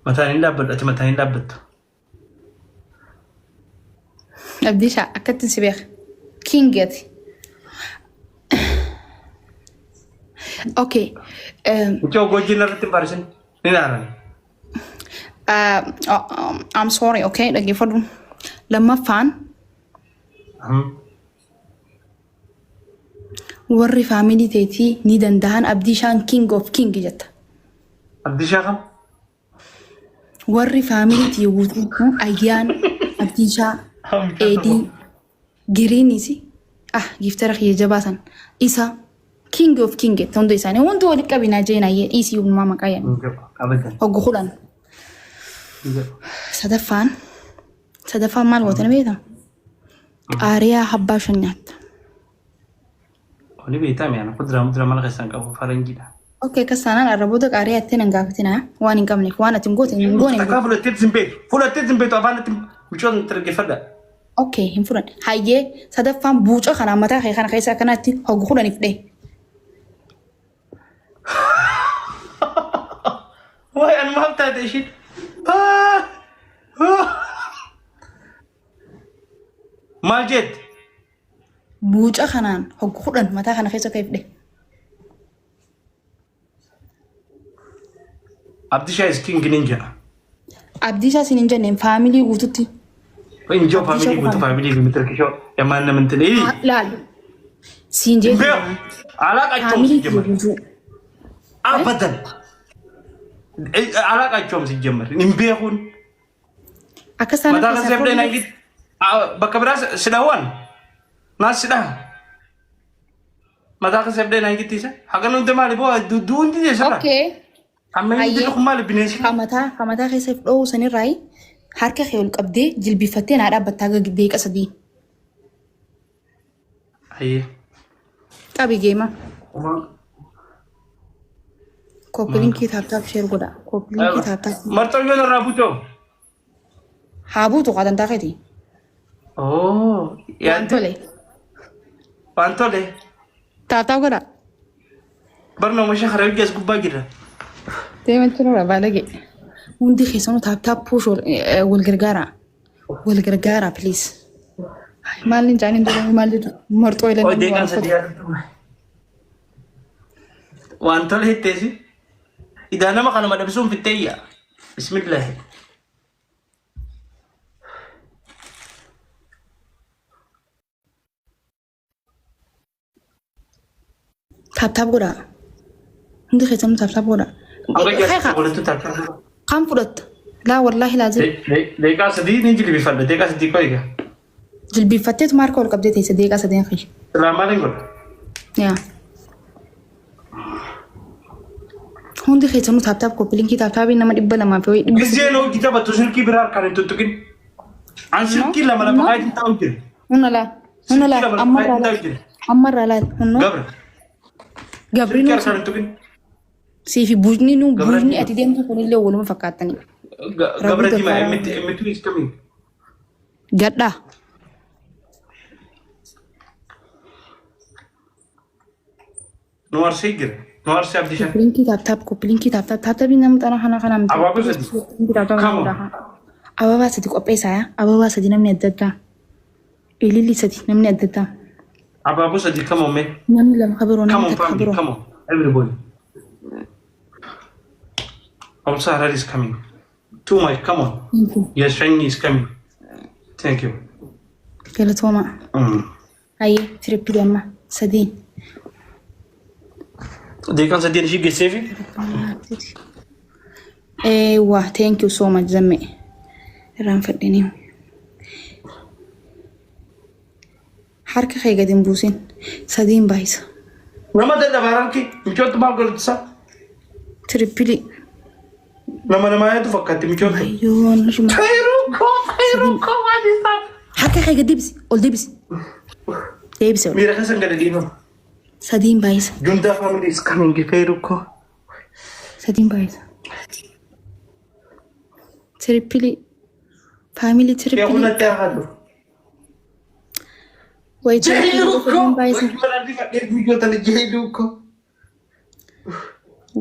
Mataan hin dhaabbadhu mataan hin dhaabbattu. Abdiisha akkatin si beek. Kingeti. Okay. Mucoo gojjii narratti barsin ni naaran. I'm sorry, okay? Dhaggeeffadhu. Lammaffaan warri faamilii teetii ni danda'an Abdiishaan king of king jetta. Abdiishaa kam? Warri faamilii tii guutuu Ayyaan, Abdiishaa, Eedii, Giriinisi. Giftara kiyya jabaasan isa king of king jetta hundi isaanii hundi walitti qabinaa jeenaa dhiisii uumamaa maqaa yaani. Hoggu kudhan. Sadaffaan maal gootanii beektaa? Qaariyaa habbaa shan nyaatta. Oli beektaa mi'aana kuduraa mala keessaan qabu faranjiidha. Okay, kasanaan arraboota qaariyaa itti nan gaafatina waan hin qabneef waan ati hin goote hin goone. Takkaa fudhatteetti hin beektu afaan itti mucoon itti dhaggeeffadha. Okay, hin fudhan. Hayyee sadaffaan buuca kana mataa kee kana keessaa kanatti hoggu kudhaniif dhee. Waay an maal taate ishiin? Maal jette? Buuca kanaan hoggu kudhan mataa kana keessa keef dhee. Abdiishaa is king ninja. Abdiishaa sin hin jenneen faamilii guututti. Injo family guutuu family gimitir kishoo yamaan namantin laal siin jeetu alaaqachoom si jemmer abadan alaaqachoom si jemmer hin beekun akka sana mataa kan seefdee nagit bakka biraas sidhawan naas sidhaa mataa kan seefdee nagittiisa hagan hundi maali boo duuduu hundi jeesarra amma hindi kun maali bineensi kamataa keessa dhoohu sanirraayi harka kee ol qabdee jilbifattee naa dhaabbattaa deeqa sadii. Ayyee. Qabi geema. Koppilinkii taaptaaf sheer godha. Koppilinkii taaptaaf. Marxoo yoo narraa buutoo. Haa buutu qaadan taaketi. Oo. Waantole. Waantole. Taaptaaf godha. Barnoo mashee haree hojjees gubbaa jira. Deematti nurra baalagee. Hundi keessanuu taaptaaf puush wal gargaara please. Maalin jaaniin dura maalin marxoo ilaaluu. Deeqaan sadii yaadatu. Waantole hitteesi. Idaa nama kana madabsuun fitteeyya. Bismillaahi. Taaptaaf godha. Hundi keessanuu taaptaaf godha. Kam fudhatta? Laa wallaahi laazim. Deeqaa sadii ni jilbifadha. Deeqaa sadii koo egaa. Jilbifatteetu marka ol qabdee teessa deeqaa sadii hafi. Silaa maaliin godha? Yaa. Hundi keessanuu taaptaaf koppilinkii taaptaabii nama 200 fi Giseen hojii taphattu silkii biraa harkaan hin tuttuqin. An silkii lama lafa haa ittiin taa'u jira. Huna laa ammarraa laal. Gabra. Gabri Silkii harkaan hin tuqin. Siifi buujni ati deemtu kunillee waluma fakkaatanii. Gabra diimaa emmitu iskamiin. Gadhaa. Nu arsee jira. Nu arsee Abdiishaa. Koppilinkii taaptaabii nama xanaa kanaan. Abaaboo sadii. Ababaa sadii qopheessaa. Ababaa sadii namni adda addaa. Ililli sadii namni adda addaa. Abaaboo sadii come on man. Namni lama kabiroo Come namni on takka family, kabiroo. come on. Everybody. Also Harari is coming. Too much, come on. Yes, Shiny is coming. Thank you. Galatooma. Ayyee tirippii amma sadiin. Deeqaan sadeen ishii geesseefi? Waa thank you so much zamme. Irraan fadhiniim. Harka kee gadi hin buusin. Sadiin baay'isa. Nama dadhabaaraan kee michoota maal godhatisa? Tirippilii. Nama yaadu fakkaatti michoota. Ayyoo nashuma. Fayiruukoo waan isaa. Harka kee gadi deebisi. Ol deebisi. Deebisi. Miira keessan gadi dhiiba. Sadiin baay'isa. Jundaa family is coming. Fayiruukoo. Sadiin baay'isa. Tirippilii. Faamilii Kee tirippilii. hunatti haa haallu.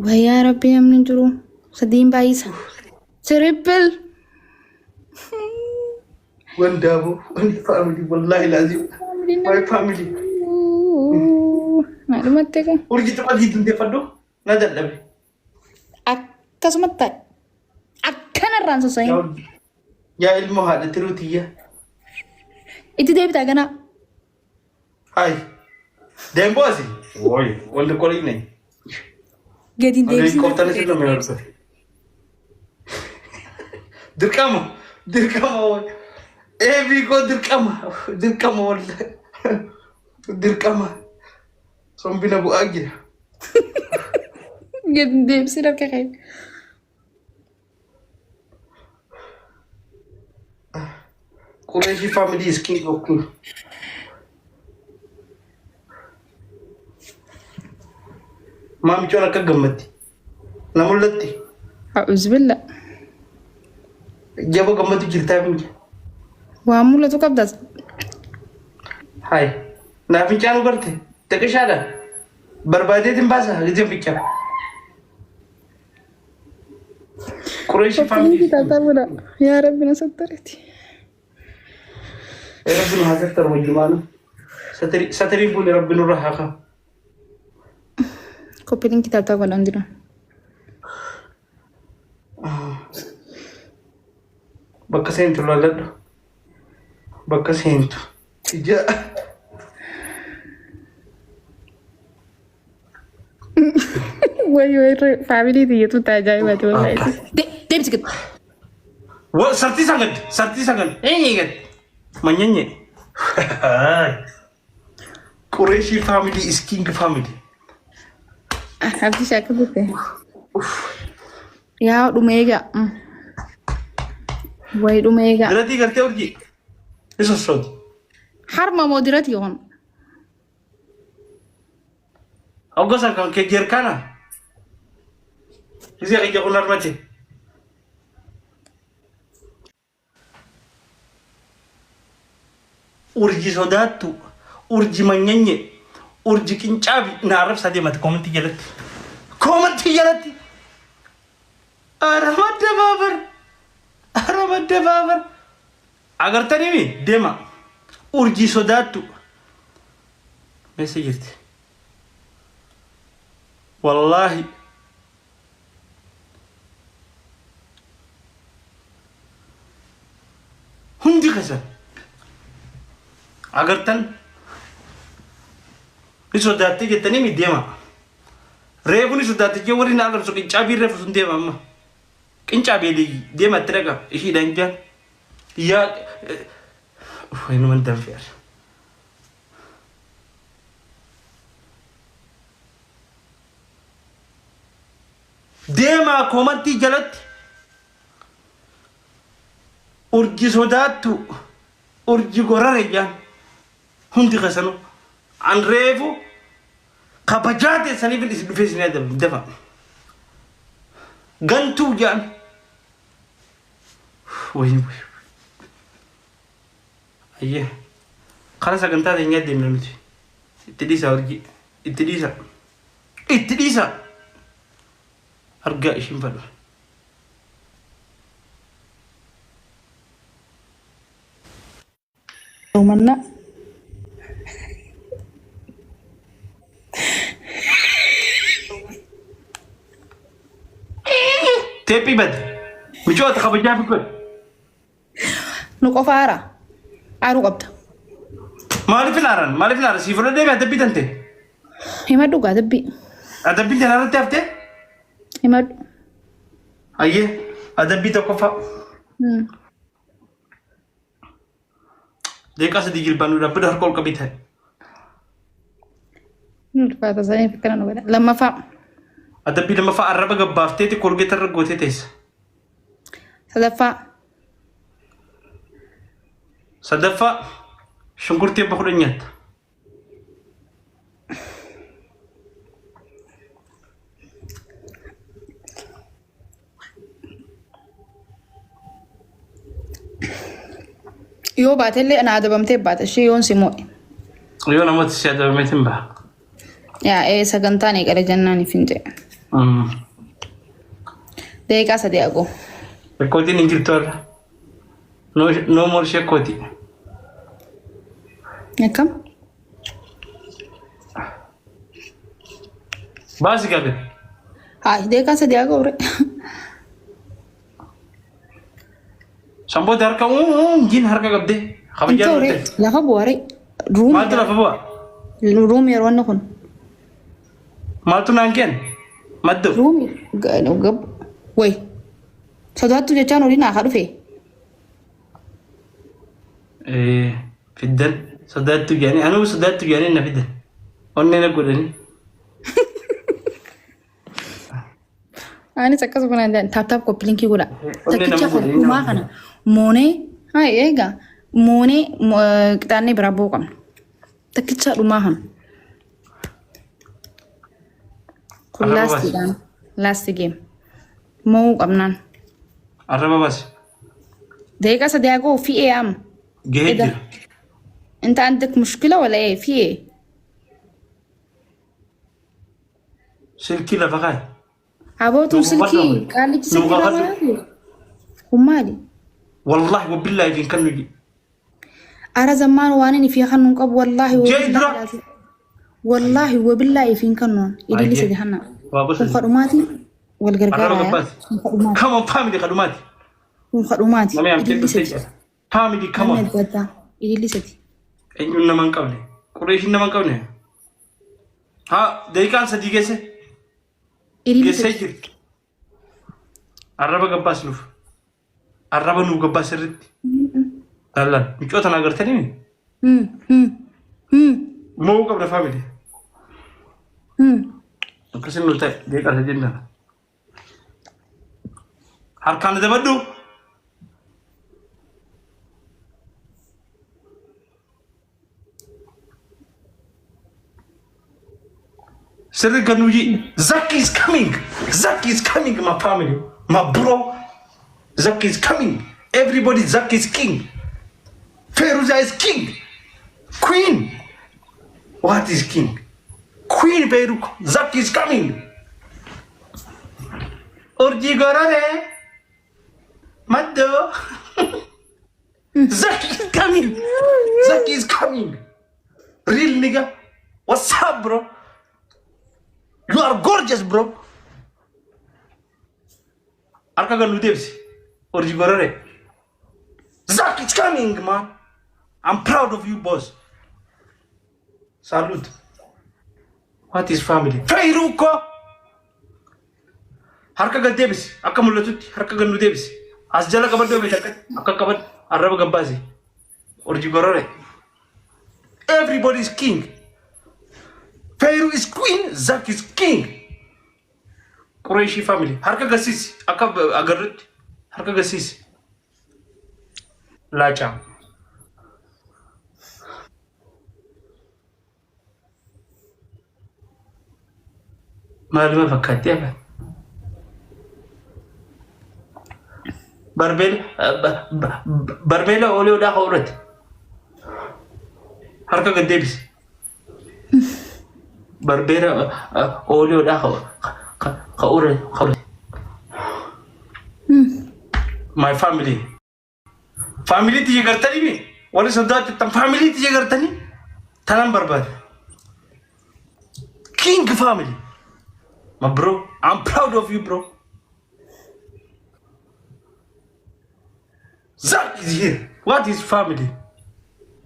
Wayyaa rabbi namni jiru sadiin baay'isa. Triple. One double, one family. Wallahi lazim. My family. Maalumatti kan. Urjii tapha diidun deeffadhu na dadhabe. Akkasumatti akkanarraan sosooyin. Yaa ilmoo haadha tiruutiyya. Itti deebitaa ganaa. Hai. Deemboo asii. Wooyi. Walli qorii nai. Gadiin deebisii. Qoftana sirna mee horfate. Dirqama. Dirqama wooyi. Eebiikoo dirqama. Dirqama wallahi. Dirqama. Sombina bu'aa jira. Gadiin deebisii dhabka qabu. Qureshi family is king of king. Maamichoon akka gammatti. Na mul'atti. A'uuzu billah. Jaba gammatu jirtaa finca. Waan mul'atu qabdas. Hai. Naa fincaan ugarte. Xiqqishaadha. Barbaadeetiin baasa. Gijja fincaa. Qureshi family. Yaa Rabbi na sattareti. ربنا هذا وجمانه ستري بولي ربنا رحاها كوبيلين كتاب تقول عندنا بكسين تلالد بكسين جاء وي فاميلي دي تتاجاي ما تقول دي بسكت سرتي سانغد ايه Manyanyi. Qureshi family is king family. Habis aku gitu. Ya, Dumega. Wai Dumega. Dirati karte urji. Iso sod. Harma mau dirati on. Augosa kan ke gerkana. Isi aja ular mati. Urji sodaattu, urji manyanye, urji qincaabi na arrabsaa deemate koomantii jalatti. Koomantii jalatti. Aramadda baabar. Agartanii deema. Urji sodaattu. Meesha jirti. Wallaahi. Hundi kasan. Agartan ni sodaatti jettanii mi deema. Reefu ni sodaatti jee warri na agarsu qincaabii reefu sun deema amma. Qincaabii deema itti dhaqa ishiidhaan jaan. Yaa waynu man danfeer. Deema koomantii jalatti. Urji sodaattu. Urji gorare jaan. Hundi kasanu an reefu kabajate sanif is dufes ne dafa gantu jan way aye khala saganta de nyade menuti itidisa urji itidisa arga ishim fadu Romanna Tepi bad. Bicho ta kabajja fikul. Nuqofaara. Aru qabda. Maalif naaran si fura deema dabbi tante. Himadhu gaa dabbi. Adabbi tanarratti hafte? Himadhu. Ayyee adabbi tokko fa. Deeqaa sadii jilbaan dhabbada harka ol qabita. Ulfaata sanii fikkira nu godha. Lammaffaa. Adabbi lammaffaa arraba gabbaaftee kolgeeta irra gootee teessa. Sadaffaa. Sadaffaa shunkurtii abba kudhan nyaatta. Yoo baatellee na adabamtee baate ishee yoon si moo'e. Yoo namoota si adabameetiin baha. Yaa sagantaan eegale jennaan ifin jedhe. Deeqaa sadii agoo. Shekkootiin hin jirtu warra. No more shekkooti. Akkam? Baasi gabe. Haa, deekaa sadii haa ga'u. Samboota harka jin harka qabdee. Kabajaa dhufte. Lafa bu'aare. Maaltu lafa bu'a? Ruumi yeroo inni kun. Maaltu naan kenna? Maddo. Ruumi gabu. Wayi. Sodaattu jechaan olii naa haa dhufe. Fiddan. Sodaattu jaanii. Anuu sodaattu jaanii na fiddan. Onnee na godhanii. Anis akkas kunaan jedhan taap koppilinkii godha. Takkicha fardummaa kana moonee haa eegaa moonee qixaannee biraa bu'uu qabna. Takkicha dhumaa kana. Kun laastiidhaan laasti geem mo'uu qabnaan. Arraba baasi. Deeqa sadii haa ga'u fi'ee amma. Gahee jira. Inta عندك مشكلة ولا ايه في ايه؟ Silkii lafa kaa'e. عبوتو سلكي قال لي سلكي لا ومالي والله وبالله في كانوا يجي أرى زمان وانني في خنون قب والله جيدرا والله وبالله في كانون يدي لي سيدي حنا خدماتي والغرغره كم فاميلي خدماتي خدماتي ما يمكن فاميلي كم يدي لي سيدي إننا من قبل قريش إننا من قبل ها ديكان صديقه Geessee arraba gabbaas nuuf arraba nuuf gabbaas irratti dhallaan micoota na agartanii moo qabna faamili akkasin nu ta'e deeqasa jennaan harkaan dabaddu Sir Ganuji, Zaki is coming. Zaki is coming, my family, my bro. Zaki is coming. Everybody, Zaki is king. Feruza is king. Queen. What is king? Queen Peruk. Zaki is coming. Orji Gorare. Maddo. Zaki is coming. Zaki is coming. Real nigga. What's up, bro? You are gorgeous, bro. Arka galu devsi. Orji Gorare. Zaki is coming, man. I'm proud of you, boss. Salute. What is family? Fayruko. Harka gad debisi. Akka mulatutti harka gad nu debisi. As jala qabaddo beekan. Akka qabad arraba gabbaasi. Orji Gorare. Everybody is king. Fayru is queen. Zak is king. Quraishi family. Harka gasisi. Akka agarrutti harka gasisi. Lacha. Maluma fakkaatti hafa. Barbeela oleodhaa ka'urratti. Harka gad deebisi. Barbeela oleodhaa ka'urratti. My family. Family tiyya gartanii mi? Warri sodaatti tan family tiyya gartanii? Tanan barbaade. King family. My bro, I'm proud of you, bro. Zak is here. What is family?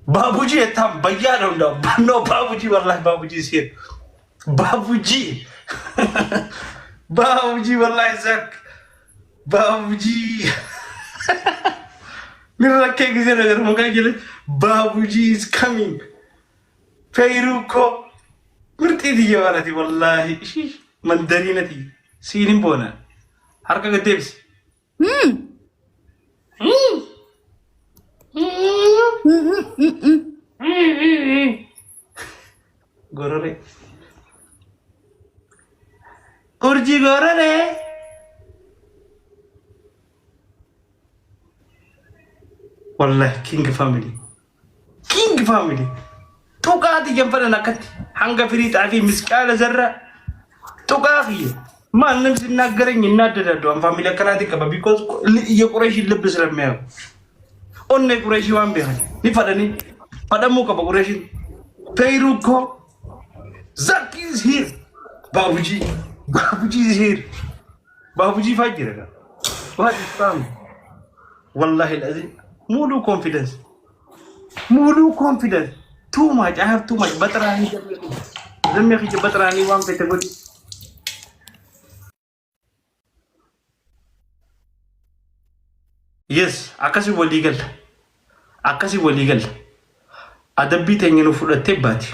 Babuji etam bayano no. No Babuji wallahi Babuji is here. Babuji. Babuji wallahi Zak. Babuji. Mira ke gize nagar muka gele. Babuji is coming. Fayruko. Murti diya walati wallahi. Mandarinati. Sinin bona. Harka gad deebisi. Gorore. Urji gorore. Wallahi king family. King family. Tuqaati janfana nakatti. Hanga firii xaafii miskaala zarra. Tuqaafi ማንም ሲናገረኝ እናደዳለሁ። ፋሚሊ አከራቲ ከባ ቢኮዝ የቁረይሽ ልብ ስለሚያው ኦነ ቁረይሽ ዋን ቢሆን ይፈደኒ ፈደሙ ከባ ቁረይሽ ፔሩኮ ዛኪ ሂር ባቡጂ ሂር ባቡጂ ፋጅረጋ ዋት ስታም والله العظيم ሙሉ ኮንፊደንስ too much I have too much በጥራኒ ዘመኺ በጥራኒ ዋን በተጎዲ yes akasi waligal adabbi tenyinu fudate baati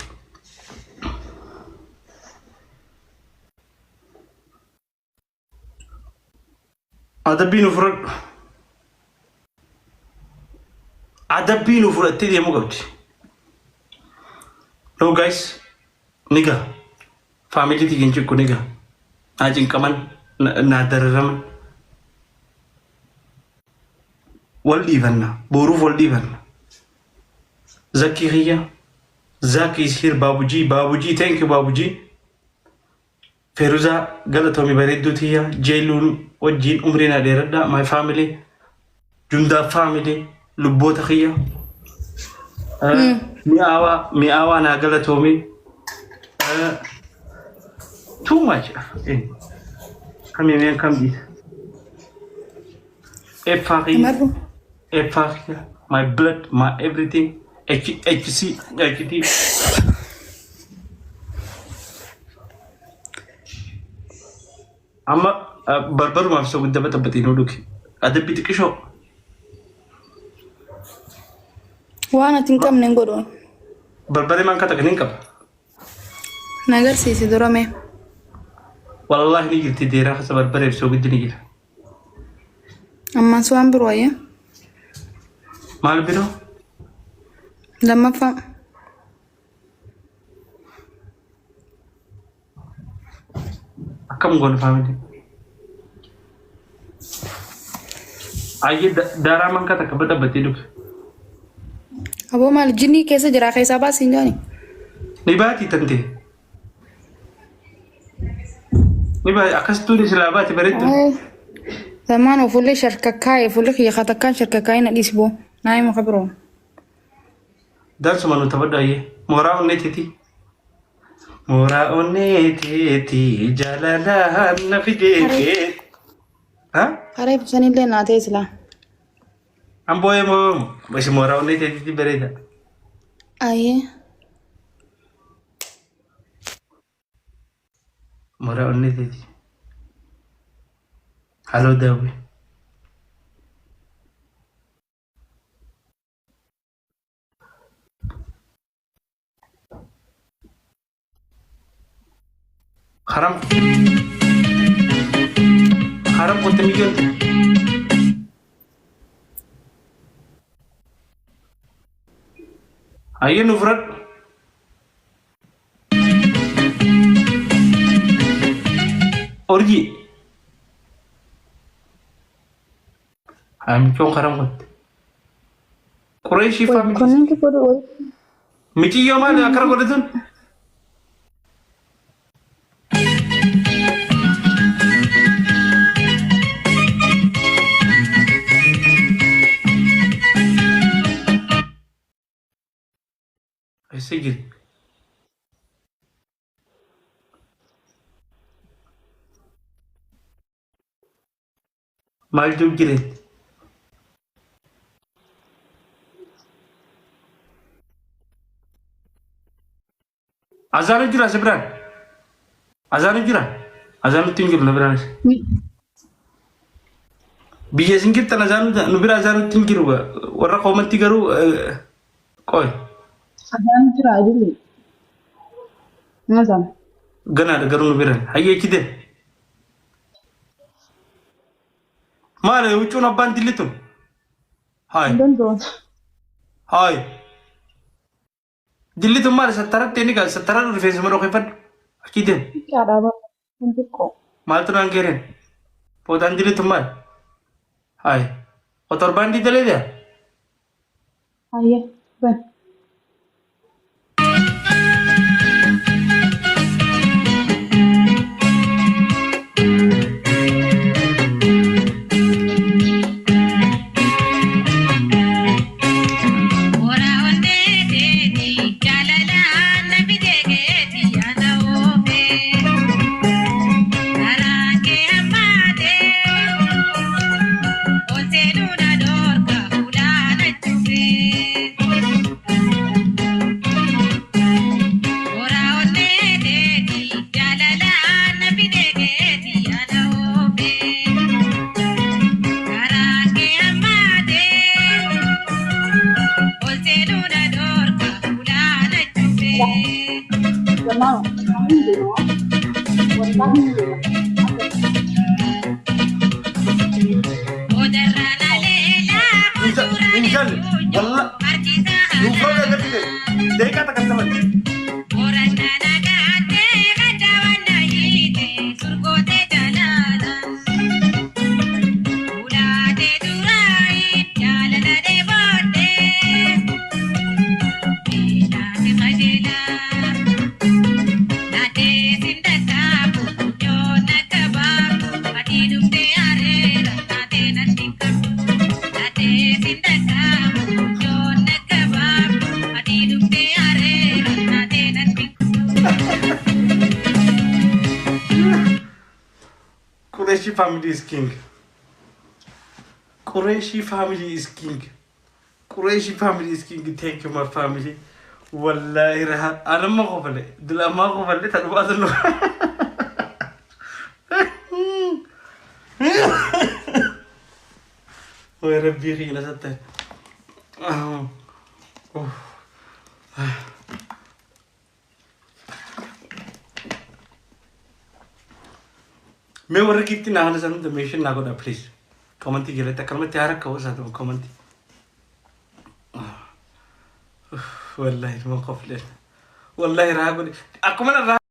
adabbi nu fudate demu gabdi no guys niga family tiginchi ko niga ajin kaman na darraman والديفنا بوروف والديفنا زكي هي زكي يصير بابوجي ثانك يو بابوجي فيروزا قالتهم يبردوت هي جيلون وجين عمرنا ديردا ماي فاميلي جندا فاميلي لبوت خيا مياوا انا قالتهم تو ماتش كم دي Efakia, my blood, my everything, HC, HT. Amma barbaru mafsa gudda batabatino duki. Ada bitiki show. Wana tinkam nengodo. Barbari man kata keninkam. Nagar sisi dorame. Wallahi ni girti dera khasa barbari so guddi ni gira. Amma suan beroya. Mal biro? Lama fa. Akam gon family. Aye dara man kata kabata batiduk. Abo mal jini kaisa jara kaisa ba sinjani. Ni baati tante. Ni ba akastu ni silabati baritu. زمان وفولي شركة فولي خي خاتكان شركة نقيسبو نايم خبرو درس منو تبدا يه مورا ونيتي جلالا نفديك ها قريب سني اللي ناتيسلا ام بوي مو بس مورا ونيتي بريدا ايه مورا ونيتي Halo Dewi. Haram konten video tu. Ayo Nufrat. Orgi. I'm from Karamot. Quraishi family. Miki yoma le akar ko dedun. ऐसे गिर माल जो गिरे Azan jira sebran. Azan tinggal lebran. Biaya singkir tan azan nubira azan tinggal wa. Warra komen tigaru koi. Azan jira adili. Azan. Gana ada garu nubira. Haye kide. Mana ucun apa dilitum? Hai. Hai. Delhi तुम्हारे 70 तेनी का 70 रुपए से मरो खैफन किदे क्या डाबा उनके को माल तो नांगेरे पोदान दिल्ली तुम्हारे हाय और तोरबान दी दले दिया आइए बन Injal, wallah, lupa dah tapi deh kata kata mana? Qureshi family is king. Qureshi family is king. Qureshi family is king. Thank you, my family. Wallahi raha. Ana ma qobale. Dula ma qobale. Tadu adlo. Oh, Rabbi khila satta. मैं वर्ग कितनी नागले जाने तो मेशन नागोड़ा प्लीज कमेंटी गिरे तक कल मैं तैयार कहो साथ में कमेंटी वल्लाह ही मैं कॉफी वल्लाह ही रागोड़ी आपको मैंने